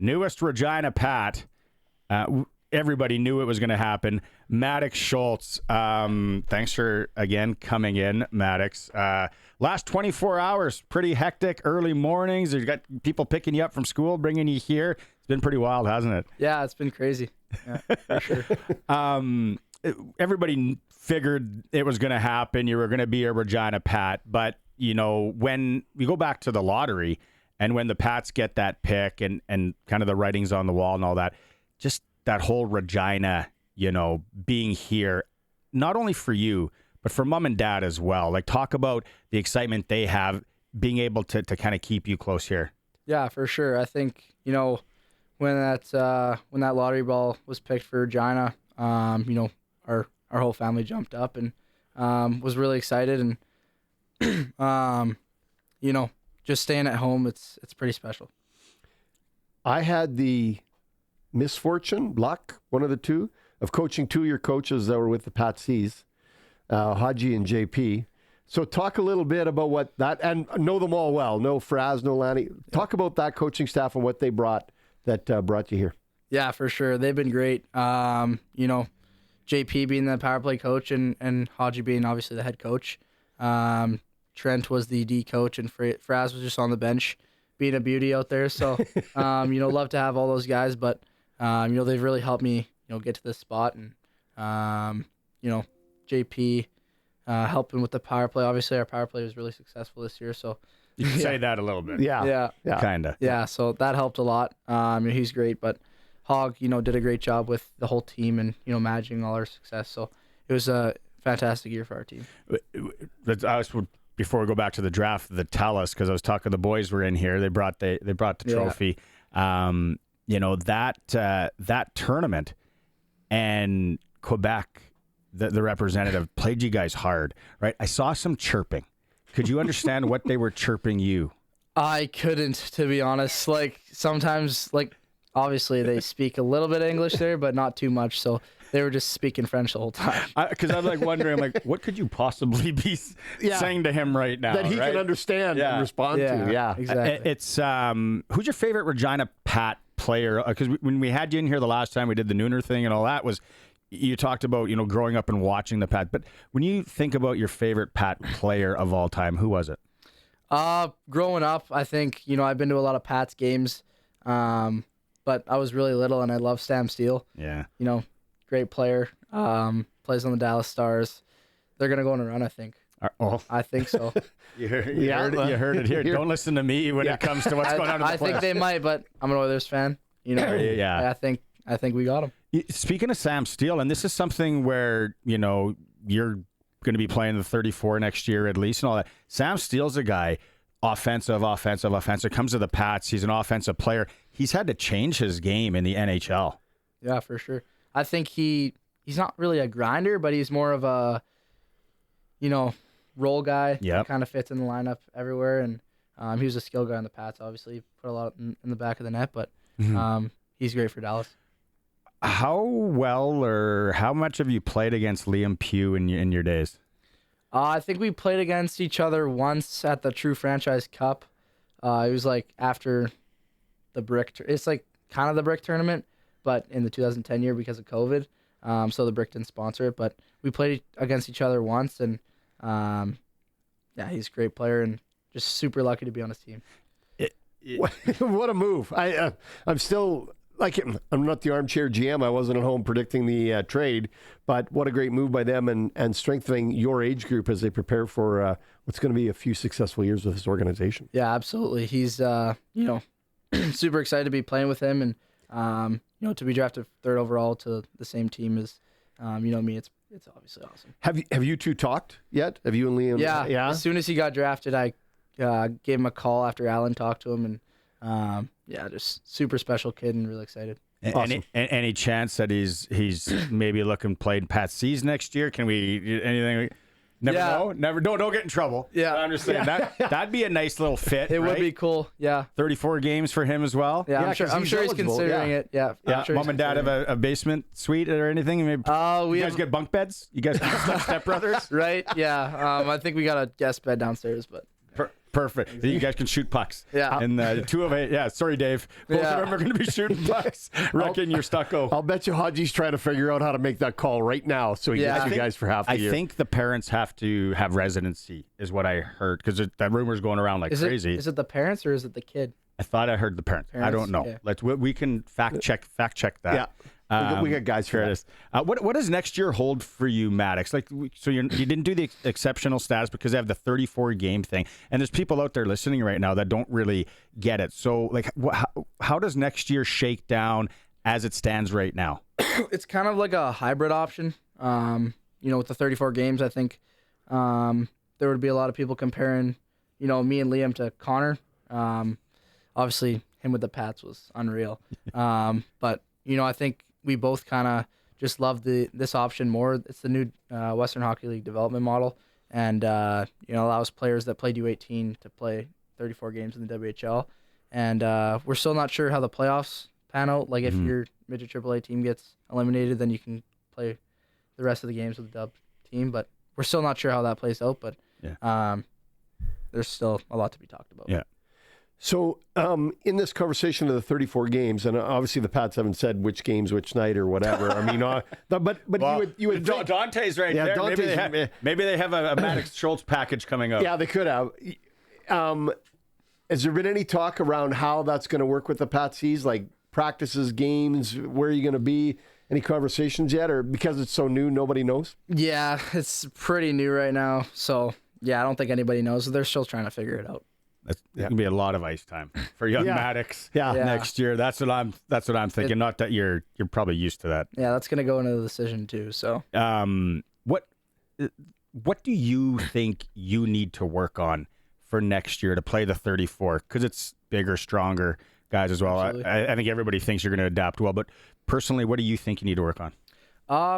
newest Regina Pat. Everybody knew it was going to happen. Maddox Schultz. Thanks for, again, coming in, Maddox. Last 24 hours, pretty hectic. Early mornings. You got people picking you up from school, bringing you here. It's been pretty wild, hasn't it? Yeah, it's been crazy. Yeah, for sure. Everybody figured it was going to happen. You were going to be a Regina Pat. But, when we go back to the lottery and when the Pats get that pick and kind of the writings on the wall and all that, just that whole Regina, being here, not only for you, but for mom and dad as well. Like, talk about the excitement they have being able to kind of keep you close here. Yeah, for sure. I think, when that lottery ball was picked for Regina, our whole family jumped up and was really excited. And, just staying at home, it's pretty special. I had the misfortune, luck, one of the two, of coaching two of your coaches that were with the Patsies, Haji and JP. So talk a little bit about what that, and know them all well. No Fraz, no Lanny. Talk about that coaching staff and what they brought that brought you here. Yeah, for sure. They've been great. JP being the power play coach and Haji being obviously the head coach. Trent was the D coach and Fraz was just on the bench being a beauty out there. So, love to have all those guys, but they've really helped me, get to this spot. And, JP helping with the power play. Obviously, our power play was really successful this year. So you can say that a little bit. Yeah. Kind of. Yeah, so that helped a lot. He's great, but Hog, did a great job with the whole team and, managing all our success. So it was a fantastic year for our team. Before we go back to the draft, the Talus, because I was talking, the boys were in here. They brought the trophy. That tournament and Quebec, the representative, played you guys hard, right? I saw some chirping. Could you understand what they were chirping you? I couldn't, to be honest. Like, sometimes, obviously they speak a little bit of English there, but not too much. So they were just speaking French the whole time. Because I'm wondering, what could you possibly be saying to him right now? That he can understand and respond to. Yeah, exactly. It's who's your favorite Regina Pat player? Because when we had you in here the last time, we did the Nooner thing and all that, you talked about, growing up and watching the Pat. But when you think about your favorite Pat player of all time, who was it? Growing up, I think, I've been to a lot of Pats games, but I was really little and I love Sam Steele. Yeah. Great player, plays on the Dallas Stars. They're going to go on a run, I think. I think so. You heard it here. Don't listen to me when it comes to what's going on in the I think they might, but I'm an Oilers fan. Yeah. I think we got him. Speaking of Sam Steele, and this is something where, you're going to be playing the 34 next year at least and all that. Sam Steele's a guy, offensive, comes to the Pats. He's an offensive player. He's had to change his game in the NHL. Yeah, for sure. I think he's not really a grinder, but he's more of a, role guy. Yep. Kind of fits in the lineup everywhere. And he was a skill guy on the Pats, obviously. He put a lot in the back of the net, but he's great for Dallas. How well or how much have you played against Liam Pugh in your days? I think we played against each other once at the True Franchise Cup. It was after the Brick. It's kind of the Brick tournament, but in the 2010 year because of COVID. So the Brick didn't sponsor it, but we played against each other once, and he's a great player and just super lucky to be on his team. What a move! I'm still I'm not the armchair GM. I wasn't at home predicting the trade, but what a great move by them and strengthening your age group as they prepare for what's going to be a few successful years with this organization. Yeah, absolutely. He's super excited to be playing with him and. To be drafted third overall to the same team as, me, it's obviously awesome. Have you two talked yet? Have you and Liam? Yeah. As soon as he got drafted, I gave him a call after Alan talked to him, and just super special kid and really excited. Awesome. Any chance that he's maybe looking played Pat C's next year? Can we anything? Never know. Never. Don't get in trouble. Yeah, I understand that'd be a nice little fit. It would be cool. Yeah, 34 games for him as well. Yeah, I'm sure he's considering it. Yeah. Mom and dad have a basement suite or anything? Maybe you guys get bunk beds. You guys step brothers, right? Yeah. I think we got a guest bed downstairs, but Perfect. You guys can shoot pucks. Yeah. And the 2 of 8. Yeah. Sorry, Dave. Both of them are going to be shooting pucks. Reckon you're stucco. I'll bet you Haji's trying to figure out how to make that call right now so he gets you guys for half the year. I think the parents have to have residency, is what I heard, because that rumor's going around like crazy. Is it the parents or is it the kid? I thought I heard the parents. I don't know. Yeah. We can fact check that. Yeah. We got guys for this. What does next year hold for you, Maddox? Like, so you didn't do the exceptional status because they have the 34 game thing, and there's people out there listening right now that don't really get it. So, like, how does next year shake down as it stands right now? It's kind of like a hybrid option. With the 34 games, I think there would be a lot of people comparing, me and Liam to Connor. Obviously, him with the Pats was unreal. But I think we both kind of just love this option more. It's the new Western Hockey League development model, and allows players that played U18 to play 34 games in the WHL. And we're still not sure how the playoffs pan out. Like if your midget AAA team gets eliminated, then you can play the rest of the games with the dub team. But we're still not sure how that plays out. But there's still a lot to be talked about. Yeah. So in this conversation of the 34 games, and obviously the Pats haven't said which games, which night or whatever. I mean, but well, you would think, Dante's right there. Dante's, maybe they have a Maddox Schultz package coming up. Yeah, they could have. Has there been any talk around how that's going to work with the Patsies, like practices, games, where are you going to be? Any conversations yet, or because it's so new, nobody knows? Yeah, it's pretty new right now. So yeah, I don't think anybody knows. They're still trying to figure it out. That's going to be a lot of ice time for young Maddox next year. That's what I'm thinking. Not that you're probably used to that. Yeah, that's going to go into the decision too. So, what do you think you need to work on for next year to play the 34? Because it's bigger, stronger guys as well. I think everybody thinks you're going to adapt well, but personally, what do you think you need to work on?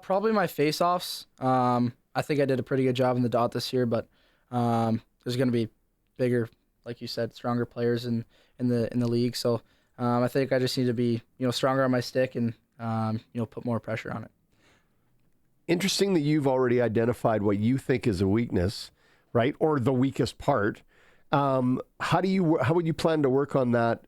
Probably my face-offs. I think I did a pretty good job in the dot this year, but there's going to be bigger, like you said, stronger players in the league. So I think I just need to be stronger on my stick and put more pressure on it. Interesting that you've already identified what you think is a weakness, right, or the weakest part. How would you plan to work on that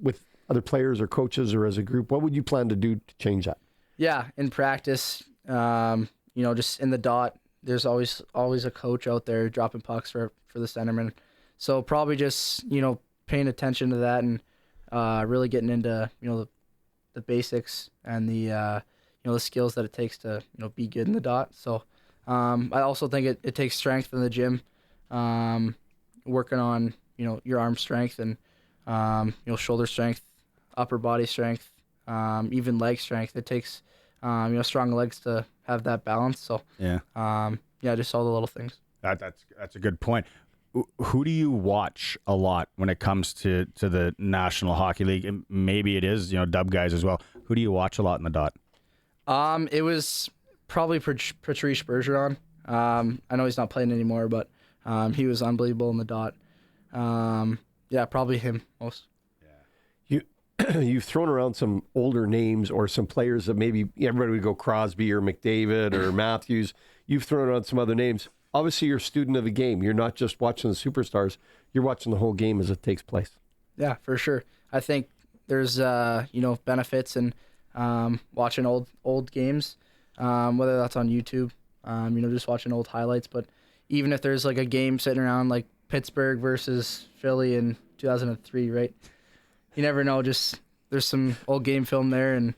with other players or coaches or as a group? What would you plan to do to change that? Yeah, in practice, just in the dot, there's always a coach out there dropping pucks for the centerman. So probably just, paying attention to that and really getting into, the basics and the skills that it takes to, be good in the dot. So I also think it takes strength in the gym, working on, your arm strength and, shoulder strength, upper body strength, even leg strength. It takes, strong legs to have that balance. So just all the little things. That's a good point. Who do you watch a lot when it comes to the National Hockey League? And maybe it is, dub guys as well. Who do you watch a lot in the dot? It was probably Patrice Bergeron. I know he's not playing anymore, but he was unbelievable in the dot. Probably him most. Yeah. You've thrown around some older names or some players that maybe everybody would go Crosby or McDavid or Matthews. You've thrown around some other names. Obviously, you're a student of the game. You're not just watching the superstars. You're watching the whole game as it takes place. Yeah, for sure. I think there's benefits in watching old games, whether that's on YouTube, just watching old highlights. But even if there's like a game sitting around like Pittsburgh versus Philly in 2003, right? You never know. Just there's some old game film there, and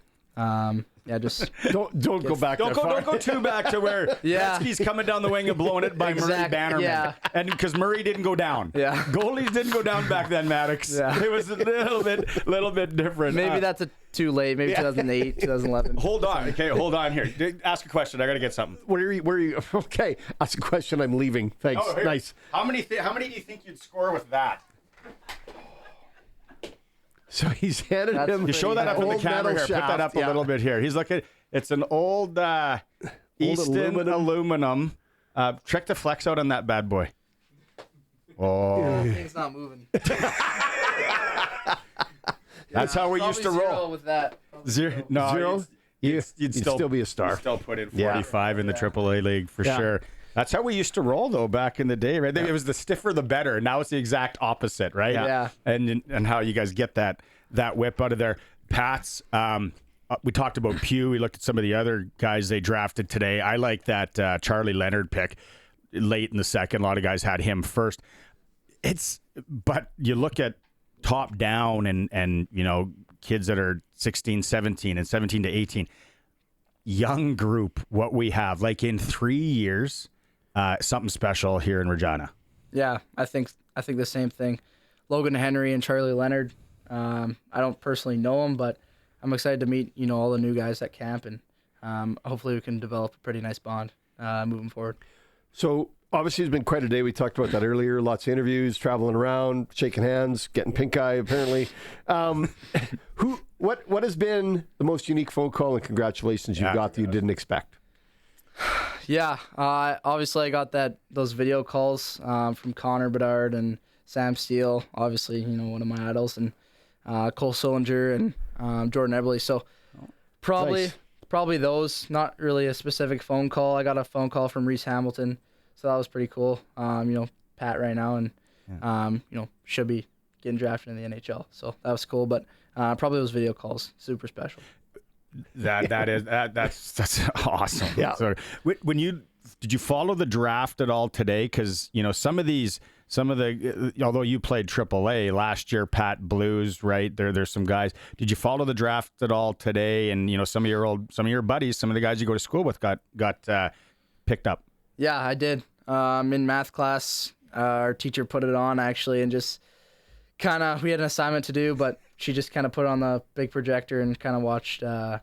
just don't go back. Don't go too back to where Gretzky's coming down the wing and blowing it by Murray Bannerman. Yeah. And because Murray didn't go down. Yeah. Goalies didn't go down back then, Maddox. Yeah. It was a little bit different. Maybe that's too late. Maybe 2008, 2011. Hold on. Okay, hold on here. Ask a question. I got to get something. Where are you? Okay. Ask a question. I'm leaving. Thanks. Oh, nice. How many do you think you'd score with that? So he's handed him. You show that up in the camera here. Put that up a little bit here. He's looking. It's an old Easton aluminum. Check the flex out on that bad boy. Oh, it's not moving. That's how we used to roll. With that. Zero. No, zero. You'd still be a star. You'd still put in 45 in the AAA league for sure. That's how we used to roll, though, back in the day, right? It was the stiffer, the better. Now it's the exact opposite, right? Yeah. And how you guys get that whip out of there. Pats, we talked about Pugh. We looked at some of the other guys they drafted today. I like that Charlie Leonard pick late in the second. A lot of guys had him first. But you look at top down and kids that are 16, 17, and 17 to 18. Young group, what we have, like in 3 years, something special here in Regina. Yeah, I think the same thing. Logan Henry and Charlie Leonard. I don't personally know them, but I'm excited to meet all the new guys at camp, and hopefully we can develop a pretty nice bond moving forward. So obviously it's been quite a day. We talked about that earlier. Lots of interviews, traveling around, shaking hands, getting pink eye apparently. What has been the most unique phone call and congratulations you got that you didn't expect? Yeah, obviously I got those video calls from Connor Bedard and Sam Steele, obviously one of my idols, and Cole Sillinger and Jordan Eberle. So probably those. Not really a specific phone call. I got a phone call from Reese Hamilton, so that was pretty cool. Pat right now, and should be getting drafted in the NHL, so that was cool. But probably those video calls, super special. That's awesome. Yeah. So did you follow the draft at all today? Because some of the although you played AAA last year, Pat Blues, right? There's some guys. Did you follow the draft at all today? And some of your buddies, some of the guys you go to school with got picked up. Yeah, I did. In math class, our teacher put it on actually, and just we had an assignment to do, but she just kind of put it on the big projector and kind of watched, all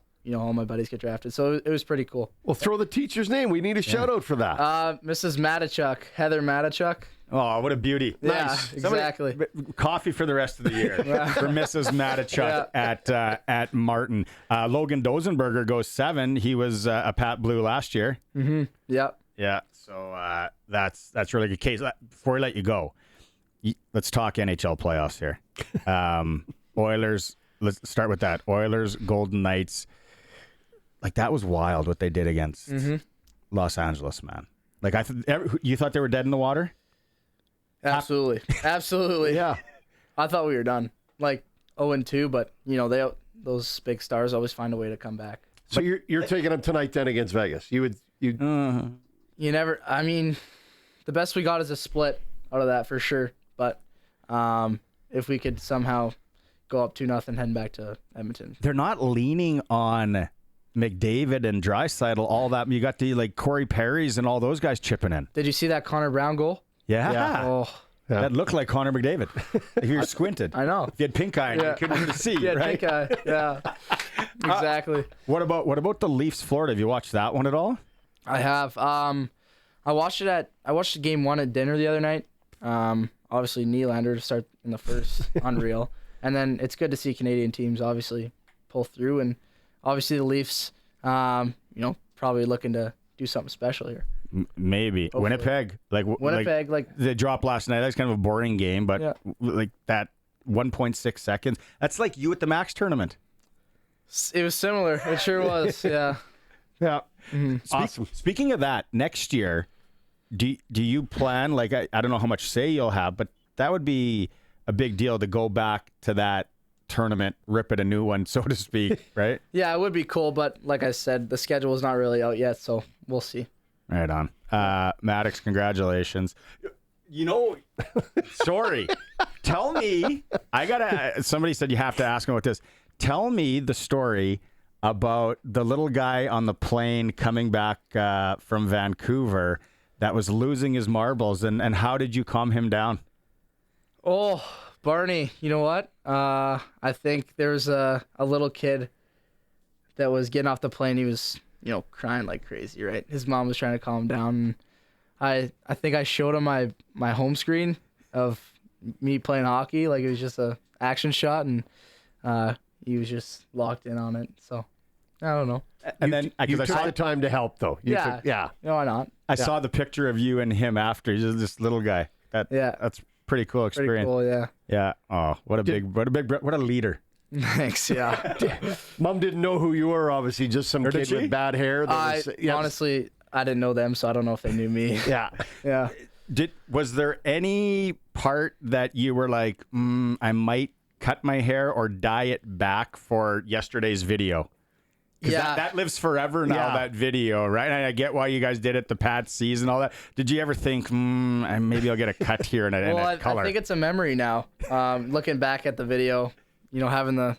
my buddies get drafted. So it was pretty cool. Well, throw the teacher's name. We need a shout out for that. Mrs. Matachuk, Heather Matachuk. Oh, what a beauty. Yeah, Nice. exactly. Coffee for the rest of the year for Mrs. Matachuk at Martin. Logan Dozenberger goes 7. He was a Pat Blue last year. Mm-hmm. Yep. Yeah, so that's really good case. Before we let you go, let's talk NHL playoffs here. Oilers, let's start with that. Oilers, Golden Knights. Like, that was wild what they did against Los Angeles, man. Like, you thought they were dead in the water? Absolutely. Absolutely. Yeah. I thought we were done. Like 0-2, but those big stars always find a way to come back. So you're taking them tonight then against Vegas. You never. I mean, the best we got is a split out of that for sure. But if we could somehow go up 2-0 heading back to Edmonton, they're not leaning on McDavid and Draisaitl. All that you got Corey Perry's and all those guys chipping in. Did you see that Connor Brown goal? Yeah. Oh. Yeah. That looked like Connor McDavid. If you were squinted. I know. If you had pink eye, you couldn't even see, yeah, right? Pink eye. Yeah. Exactly. What about the Leafs Florida? Have you watched that one at all? I have. I watched game 1 at dinner the other night. Obviously Nylander to start in the first, unreal. And then it's good to see Canadian teams obviously pull through, and obviously the Leafs, probably looking to do something special here. Maybe. Hopefully. Winnipeg, they dropped last night. That's kind of a boring game, but that 1.6 seconds. That's like you at the Max tournament. It was similar. It sure was. Yeah. Yeah. Mm-hmm. Awesome. Speaking of that, next year, do you plan, I don't know how much say you'll have, but that would be a big deal to go back to that tournament, rip it a new one, so to speak, right? Yeah, it would be cool, but like I said, the schedule is not really out yet, so we'll see. Right on. Maddox, congratulations. Sorry. Tell me, somebody said you have to ask him about this. Tell me the story about the little guy on the plane coming back from Vancouver that was losing his marbles, and how did you calm him down? Oh, Barney, you know what? I think there was a little kid that was getting off the plane. He was crying like crazy, right? His mom was trying to calm him down. And I think I showed him my home screen of me playing hockey. Like, it was just a action shot, and he was just locked in on it. So, I don't know. And then you took the time to help, though. Yeah. No, why not? I saw the picture of you and him after. He's just this little guy. That's pretty cool experience. Pretty cool, yeah. Yeah. Oh, what a leader. Thanks, yeah. Mom didn't know who you were, obviously. Just some kid with bad hair. Honestly, I didn't know them, so I don't know if they knew me. Yeah. Yeah. Was there any part that you were like, I might cut my hair or dye it back for yesterday's video? Because Yeah. that lives forever now, Yeah. that video, right? And I get why you guys did it, the Pats season, all that. Did you ever think, maybe I'll get a cut here and a color? I think it's a memory now. Looking back at the video, having the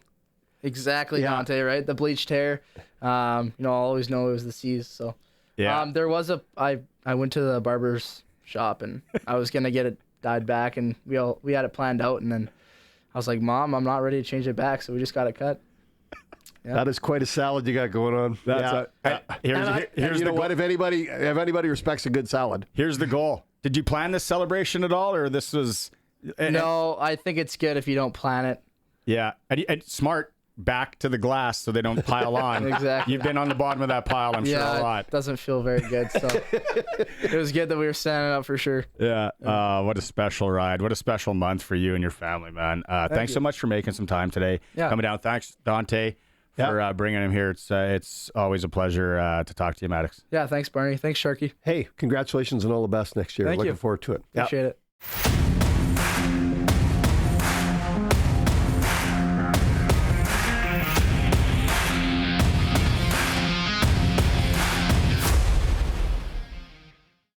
Dante, right? The bleached hair. I'll always know it was the C's. So Yeah. there was I went to the barber's shop and I was gonna get it dyed back, and we had it planned out, and then I was like, Mom, I'm not ready to change it back, so we just got it cut. Yeah. That is quite a salad you got going on. Here's you know the what? If anybody respects a good salad, Here's the goal. Did you plan this celebration at all, or this was? No, I think it's good if you don't plan it. Yeah, and smart. Back to the glass so they don't pile on. Exactly. You've been on the bottom of that pile, I'm sure, a lot. It doesn't feel very good. So it was good that we were standing up for sure. Yeah. What a special ride. What a special month for you and your family, man. Thanks so much for making some time today. Yeah. Coming down. Thanks, Dante, for bringing him here. It's always a pleasure to talk to you, Maddox. Yeah, thanks, Barney. Thanks, Sharky. hey, congratulations and all the best next year. Thank Looking you. forward to it. Appreciate it.